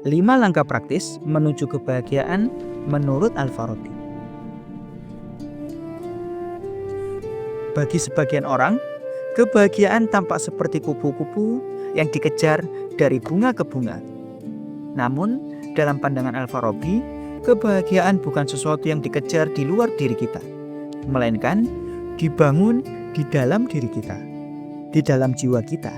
5 langkah praktis menuju kebahagiaan menurut Al-Farabi. Bagi sebagian orang, kebahagiaan tampak seperti kupu-kupu yang dikejar dari bunga ke bunga. Namun, dalam pandangan Al-Farabi, kebahagiaan bukan sesuatu yang dikejar di luar diri kita, melainkan dibangun di dalam diri kita, di dalam jiwa kita.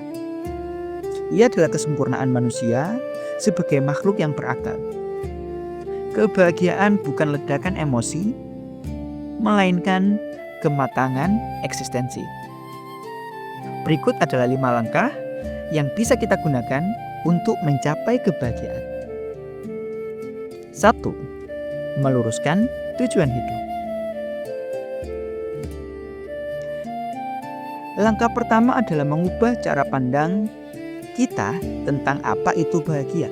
Ia adalah kesempurnaan manusia sebagai makhluk yang berakal. Kebahagiaan bukan ledakan emosi, melainkan kematangan eksistensi. Berikut adalah 5 langkah yang bisa kita gunakan untuk mencapai kebahagiaan. 1. Meluruskan tujuan hidup. Langkah pertama adalah mengubah cara pandang kita tentang apa itu bahagia.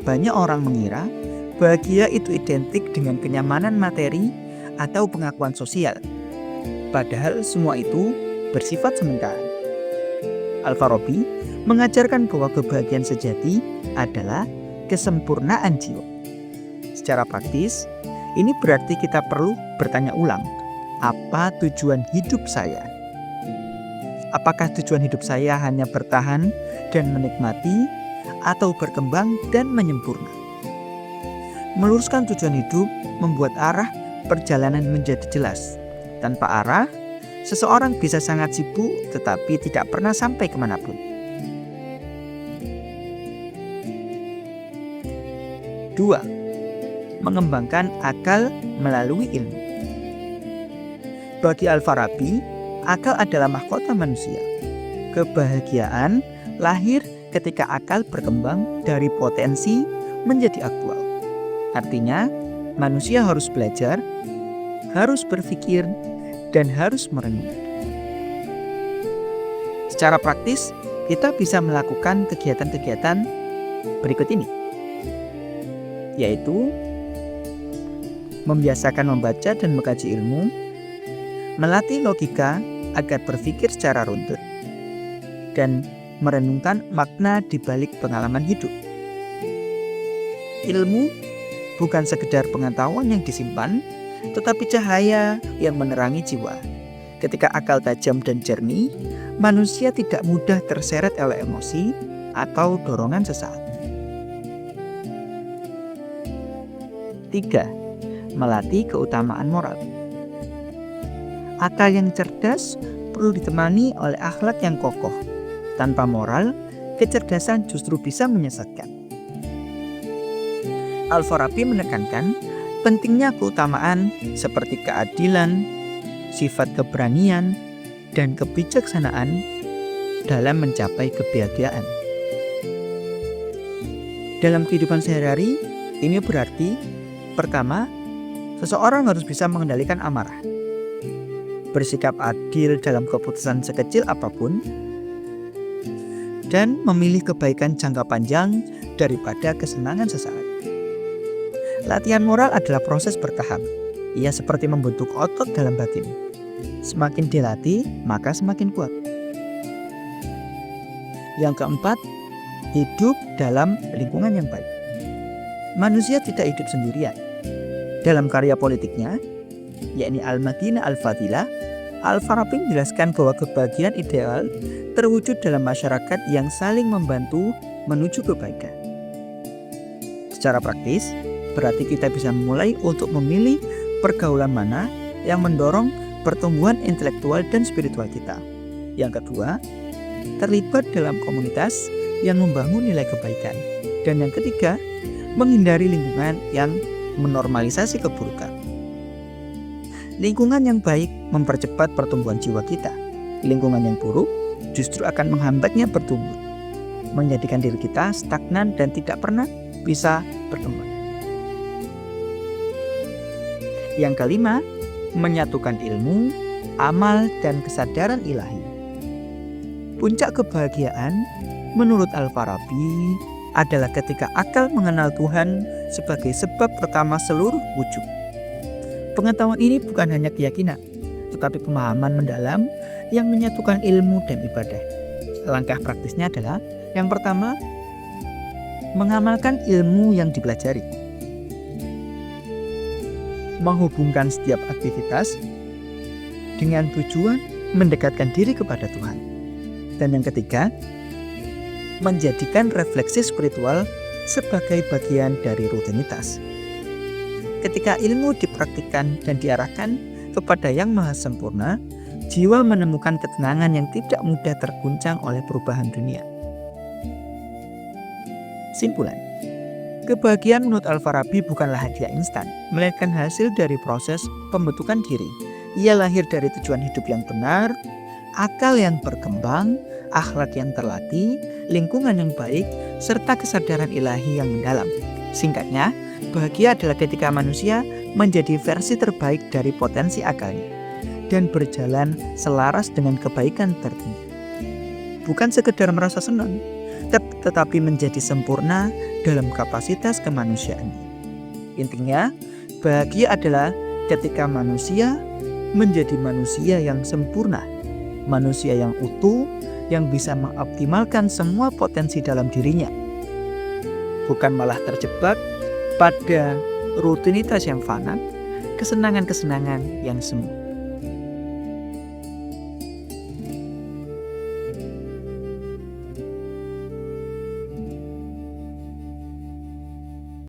Banyak orang mengira bahagia itu identik dengan kenyamanan materi atau pengakuan sosial. Padahal semua itu bersifat sementara. Al-Farabi mengajarkan bahwa kebahagiaan sejati adalah kesempurnaan jiwa. Secara praktis, ini berarti kita perlu bertanya ulang, apa tujuan hidup saya? Apakah tujuan hidup saya hanya bertahan dan menikmati, atau berkembang dan menyempurna? Meluruskan tujuan hidup membuat arah perjalanan menjadi jelas. Tanpa arah, seseorang bisa sangat sibuk tetapi tidak pernah sampai kemanapun. 2. Mengembangkan akal melalui ilmu. Bagi Al-Farabi, akal adalah mahkota manusia. Kebahagiaan lahir ketika akal berkembang dari potensi menjadi aktual. Artinya, manusia harus belajar, harus berpikir, dan harus merenung. Secara praktis, kita bisa melakukan kegiatan-kegiatan berikut ini, yaitu membiasakan membaca dan mengkaji ilmu, melatih logika agar berpikir secara runtut, dan merenungkan makna di balik pengalaman hidup. Ilmu bukan sekedar pengetahuan yang disimpan, tetapi cahaya yang menerangi jiwa. Ketika akal tajam dan jernih, manusia tidak mudah terseret oleh emosi atau dorongan sesaat. 3. Melatih keutamaan moral. Akal yang cerdas perlu ditemani oleh akhlak yang kokoh. Tanpa moral, kecerdasan justru bisa menyesatkan. Al-Farabi menekankan pentingnya keutamaan seperti keadilan, sifat keberanian, dan kebijaksanaan dalam mencapai kebahagiaan. Dalam kehidupan sehari-hari, ini berarti pertama, seseorang harus bisa mengendalikan amarah, bersikap adil dalam keputusan sekecil apapun, dan memilih kebaikan jangka panjang daripada kesenangan sesaat. Latihan moral adalah proses bertahap. Ia seperti membentuk otot dalam batin. Semakin dilatih, maka semakin kuat. Yang keempat, hidup dalam lingkungan yang baik. Manusia tidak hidup sendirian. Dalam karya politiknya, yakni Al-Madinah Al-Fadilah, Al-Farabi menjelaskan bahwa kebahagiaan ideal terwujud dalam masyarakat yang saling membantu menuju kebaikan. Secara praktis, berarti kita bisa mulai untuk memilih pergaulan mana yang mendorong pertumbuhan intelektual dan spiritual kita. Yang kedua, terlibat dalam komunitas yang membangun nilai kebaikan. Dan yang ketiga, menghindari lingkungan yang menormalisasi keburukan. Lingkungan yang baik mempercepat pertumbuhan jiwa kita. Lingkungan yang buruk justru akan menghambatnya bertumbuh, menjadikan diri kita stagnan dan tidak pernah bisa berkembang. Yang kelima, menyatukan ilmu, amal, dan kesadaran ilahi. Puncak kebahagiaan menurut Al-Farabi adalah ketika akal mengenal Tuhan sebagai sebab pertama seluruh wujud. Pengetahuan ini bukan hanya keyakinan, tetapi pemahaman mendalam yang menyatukan ilmu dan ibadah. Langkah praktisnya adalah yang pertama, mengamalkan ilmu yang dipelajari, menghubungkan setiap aktivitas dengan tujuan mendekatkan diri kepada Tuhan. Dan yang ketiga, menjadikan refleksi spiritual sebagai bagian dari rutinitas. Ketika ilmu dipraktikkan dan diarahkan kepada Yang Maha Sempurna, jiwa menemukan ketenangan yang tidak mudah terguncang oleh perubahan dunia. Simpulan, kebahagiaan menurut Al-Farabi bukanlah hadiah instan, melainkan hasil dari proses pembentukan diri. Ia lahir dari tujuan hidup yang benar, akal yang berkembang, akhlak yang terlatih, lingkungan yang baik, serta kesadaran ilahi yang mendalam. Singkatnya, bahagia adalah ketika manusia menjadi versi terbaik dari potensi akalnya dan berjalan selaras dengan kebaikan tertinggi. Bukan sekedar merasa senang, tetapi menjadi sempurna dalam kapasitas kemanusiaannya. Intinya, bahagia adalah ketika manusia menjadi manusia yang sempurna, manusia yang utuh, yang bisa mengoptimalkan semua potensi dalam dirinya, bukan malah terjebak pada rutinitas yang fana, kesenangan-kesenangan yang semu.